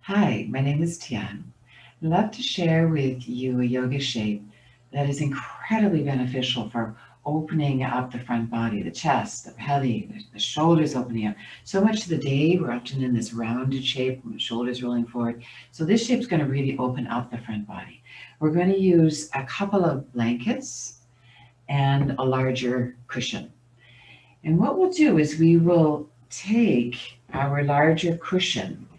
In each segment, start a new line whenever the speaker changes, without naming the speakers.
Hi, my name is Tian. I'd love to share with you a yoga shape that is incredibly beneficial for opening up the front body, the chest, the belly, the shoulders opening up. So much of the day, we're often in this rounded shape, with the shoulders rolling forward. So this shape's going to really open up the front body. We're going to use a couple of blankets and a larger cushion. And what we'll do is we will take our larger cushion,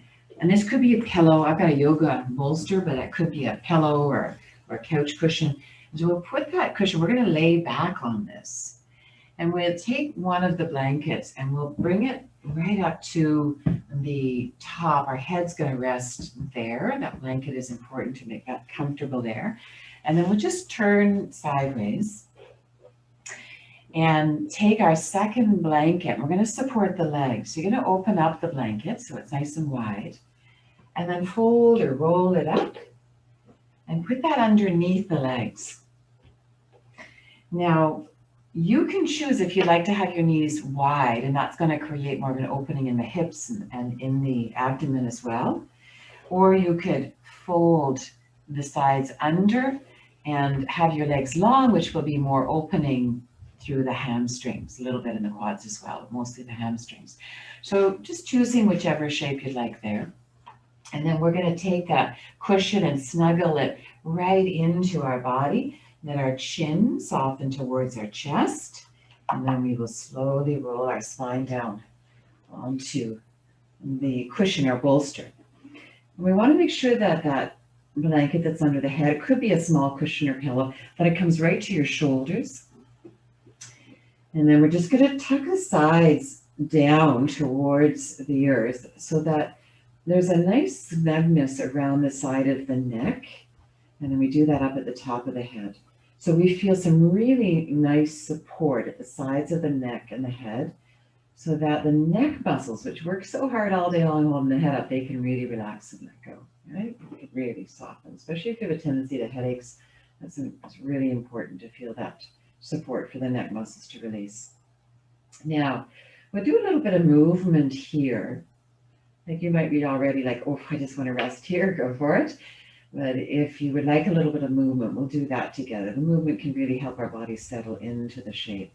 and this could be a pillow. I've got a yoga bolster, but it could be a pillow or a couch cushion. And so we'll put that cushion, we're going to lay back on this. And we'll take one of the blankets and we'll bring it right up to the top. Our head's going to rest there. That blanket is important to make that comfortable there. And then we'll just turn sideways and take our second blanket. We're going to support the legs. So you're going to open up the blanket so it's nice and wide, and then fold or roll it up and put that underneath the legs. Now, you can choose if you'd like to have your knees wide, and that's going to create more of an opening in the hips and in the abdomen as well. Or you could fold the sides under and have your legs long, which will be more opening through the hamstrings, a little bit in the quads as well, but mostly the hamstrings. So just choosing whichever shape you'd like there. And then we're going to take that cushion and snuggle it right into our body. Let our chin soften towards our chest. And then we will slowly roll our spine down onto the cushion or bolster. And we want to make sure that that blanket that's under the head, it could be a small cushion or pillow, that it comes right to your shoulders. And then we're just going to tuck the sides down towards the earth so that there's a nice snugness around the side of the neck. And then we do that up at the top of the head. So we feel some really nice support at the sides of the neck and the head so that the neck muscles, which work so hard all day long holding the head up, they can really relax and let go. Right? It really softens, especially if you have a tendency to headaches. It's really important to feel that support for the neck muscles to release. Now, we'll do a little bit of movement here. Like you might be already like, oh, I just want to rest here, go for it. But if you would like a little bit of movement, we'll do that together. The movement can really help our body settle into the shape.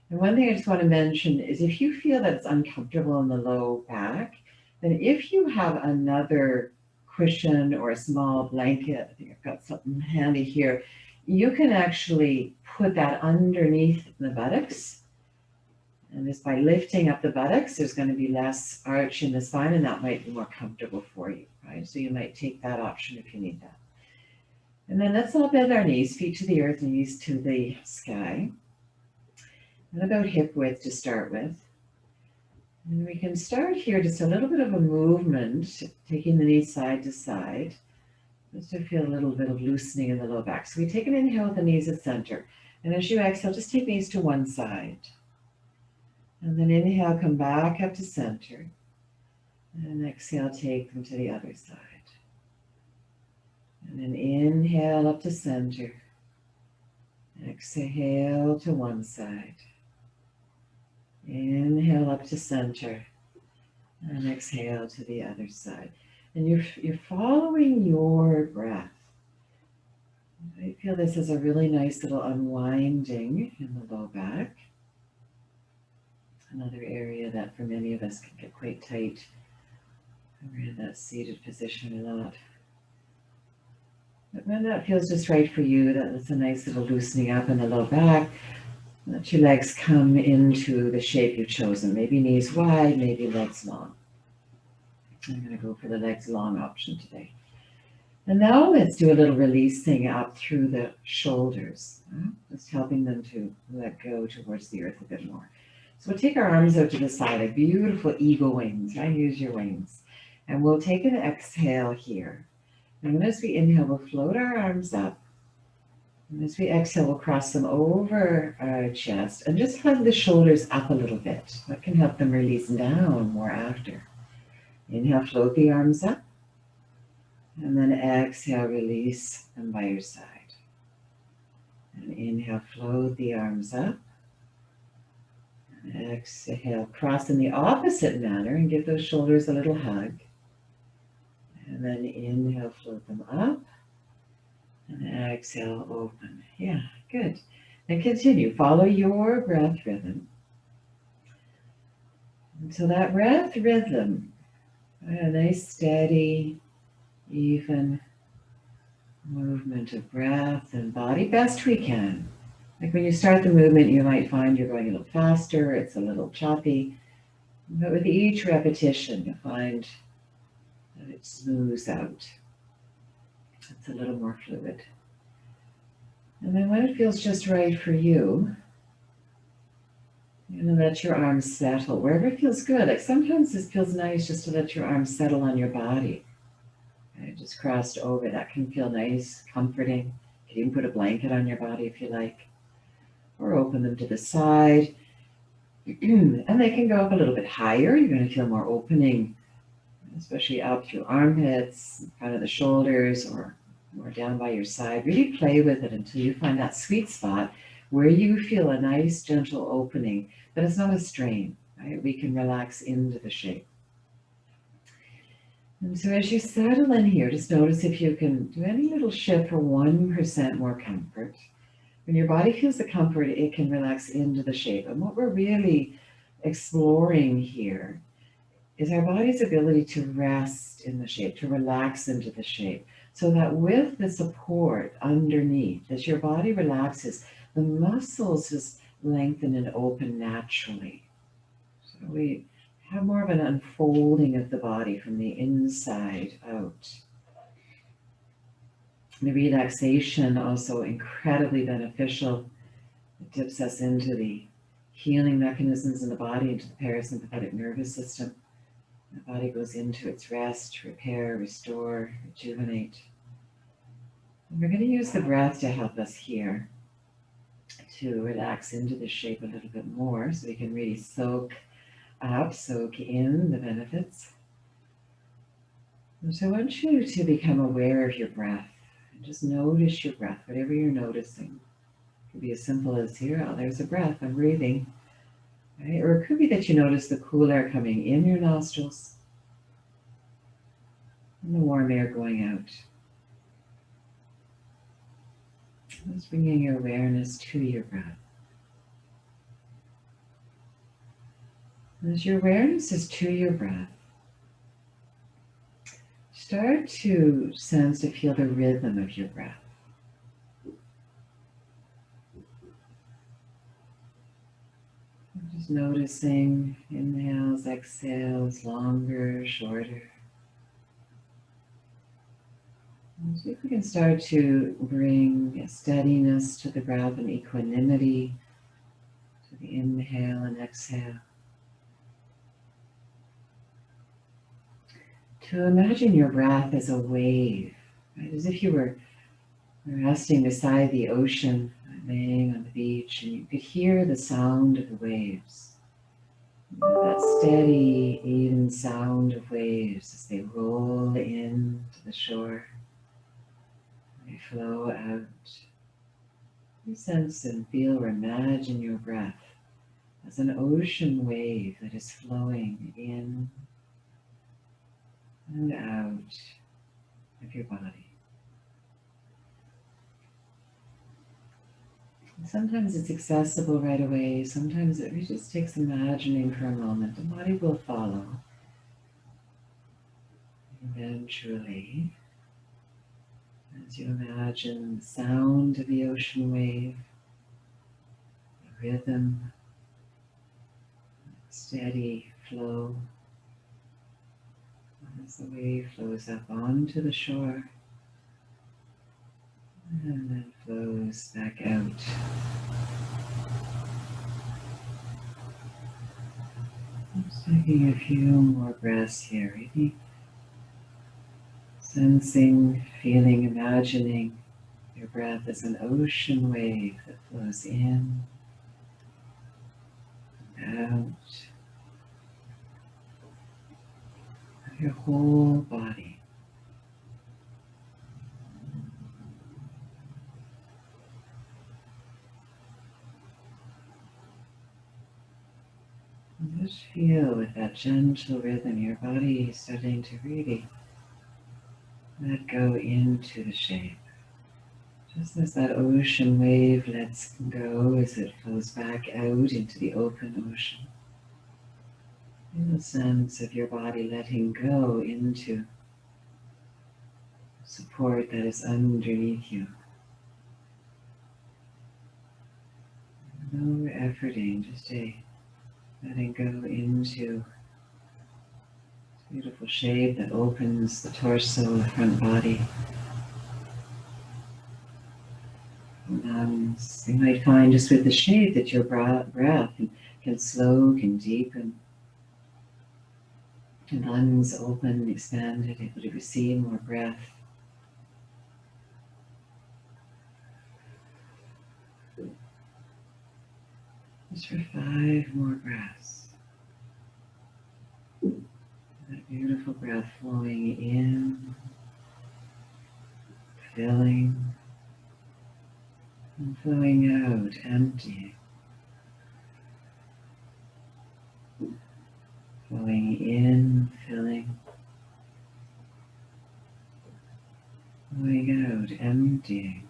And one thing I just want to mention is if you feel that it's uncomfortable in the low back, then if you have another cushion or a small blanket, I think I've got something handy here, you can actually put that underneath the buttocks. And just by lifting up the buttocks, there's going to be less arch in the spine, and that might be more comfortable for you, right? So you might take that option if you need that. And then let's all bend our knees, feet to the earth, knees to the sky. And about hip width to start with. And we can start here, just a little bit of a movement, taking the knees side to side, just to feel a little bit of loosening in the low back. So we take an inhale with the knees at center. And as you exhale, just take knees to one side. And then inhale, come back up to center. And exhale, take them to the other side. And then inhale up to center. Exhale to one side. Inhale up to center. And exhale to the other side. And you're following your breath. I feel this is a really nice little unwinding in the low back. Another area that for many of us can get quite tight. We're in that seated position a lot. But when that feels just right for you, that's a nice little loosening up in the low back. Let your legs come into the shape you've chosen. Maybe knees wide, maybe legs long. I'm going to go for the legs long option today. And now let's do a little releasing up through the shoulders, just helping them to let go towards the earth a bit more. So we'll take our arms out to the side, like beautiful eagle wings, right? Use your wings. And we'll take an exhale here. And as we inhale, we'll float our arms up. And as we exhale, we'll cross them over our chest and just hug the shoulders up a little bit. That can help them release down more after. Inhale, float the arms up. And then exhale, release them by your side. And inhale, float the arms up. Exhale, cross in the opposite manner and give those shoulders a little hug. And then inhale, float them up. And exhale, open. Yeah, good. And continue. Follow your breath rhythm. And so that breath rhythm, a nice, steady, even movement of breath and body, best we can. Like when you start the movement, you might find you're going a little faster, it's a little choppy. But with each repetition, you'll find that it smooths out. It's a little more fluid. And then when it feels just right for you, you're going to let your arms settle wherever it feels good. Like sometimes this feels nice just to let your arms settle on your body. Okay, just crossed over. That can feel nice, comforting. You can even put a blanket on your body if you like, or open them to the side. And they can go up a little bit higher. You're going to feel more opening, especially up through armpits, front of the shoulders, or more down by your side. Really play with it until you find that sweet spot where you feel a nice, gentle opening, but it's not a strain, right? We can relax into the shape. And so as you settle in here, just notice if you can do any little shift for 1% more comfort. When your body feels the comfort, it can relax into the shape. And what we're really exploring here is our body's ability to rest in the shape, to relax into the shape, so that with the support underneath, as your body relaxes, the muscles just lengthen and open naturally. So we have more of an unfolding of the body from the inside out. The relaxation also incredibly beneficial. It dips us into the healing mechanisms in the body, into the parasympathetic nervous system. The body goes into its rest, repair, restore, rejuvenate. And we're going to use the breath to help us here to relax into the shape a little bit more so we can really soak in the benefits. And so I want you to become aware of your breath and just notice your breath, whatever you're noticing. It could be as simple as here, oh, there's a breath, I'm breathing. Right? Or it could be that you notice the cool air coming in your nostrils and the warm air going out. Just bringing your awareness to your breath. As your awareness is to your breath, start to sense, to feel the rhythm of your breath. Just noticing inhales, exhales, longer, shorter. And see if we can start to bring a steadiness to the breath and equanimity to the inhale and exhale. To imagine your breath as a wave, right? As if you were resting beside the ocean, laying on the beach, and you could hear the sound of the waves. That steady, even sound of waves as they roll in to the shore. They flow out. You sense and feel or imagine your breath as an ocean wave that is flowing in and out of your body. And sometimes it's accessible right away. Sometimes it just takes imagining for a moment. The body will follow. Eventually, as you imagine the sound of the ocean wave, the rhythm, steady flow, as the wave flows up onto the shore and then flows back out. Just taking a few more breaths here, really sensing, feeling, imagining your breath as an ocean wave that flows in and out of your whole body. And just feel with that gentle rhythm, your body starting to really Let go into the shape. Just as that ocean wave lets go as it flows back out into the open ocean. Feel the sense of your body letting go into support that is underneath you. No efforting, just a letting go into this beautiful shape that opens the torso, the front body. You might find just with the shape that your breath can slow, can deepen. The lungs open, expanded, able to receive more breath. Just for 5 more breaths. That beautiful breath flowing in, filling, and flowing out, emptying. Flowing in, filling. Flowing out, emptying.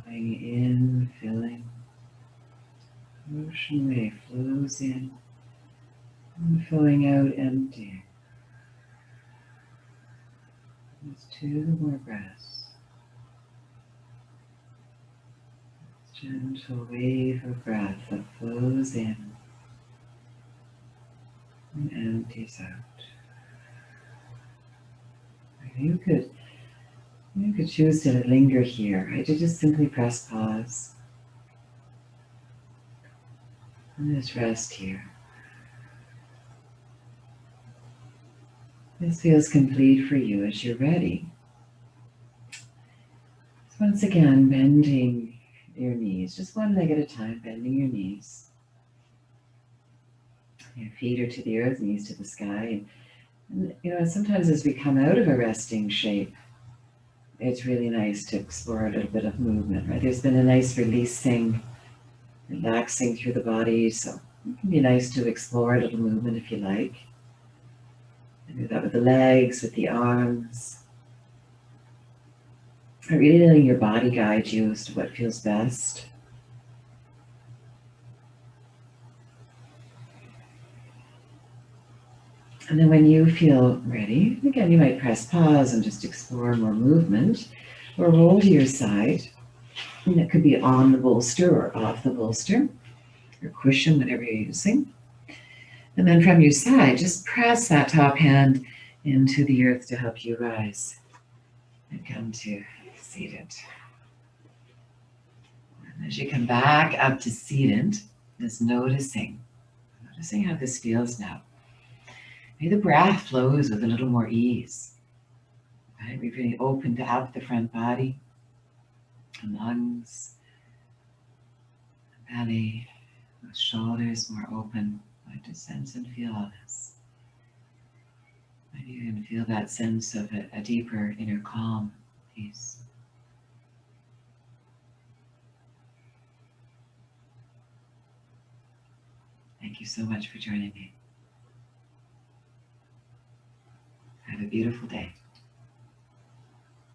Flowing in, filling. Ocean wave flows in and flowing out, emptying. Just 2 more breaths. Gentle wave of breath that flows in and empties out. You could choose to linger here, right? To just simply press pause and just rest here. This feels complete for you. As you're ready, so once again, bending your knees, just one leg at a time, bending your knees. Your feet are to the earth, knees to the sky. And sometimes as we come out of a resting shape, it's really nice to explore a little bit of movement, right? There's been a nice releasing, relaxing through the body, so it can be nice to explore a little movement if you like. And do that with the legs, with the arms. Really letting your body guide you as to what feels best. And then when you feel ready, again, you might press pause and just explore more movement, or roll to your side. And it could be on the bolster or off the bolster, or cushion, whatever you're using. And then from your side, just press that top hand into the earth to help you rise and come to seated. And as you come back up to seated, just noticing how this feels now. Maybe the breath flows with a little more ease. Right? We've really opened up the front body, the lungs, the belly, the shoulders more open. I just sense and feel all this. Maybe you can feel that sense of a deeper inner calm, peace. Thank you so much for joining me. Have a beautiful day.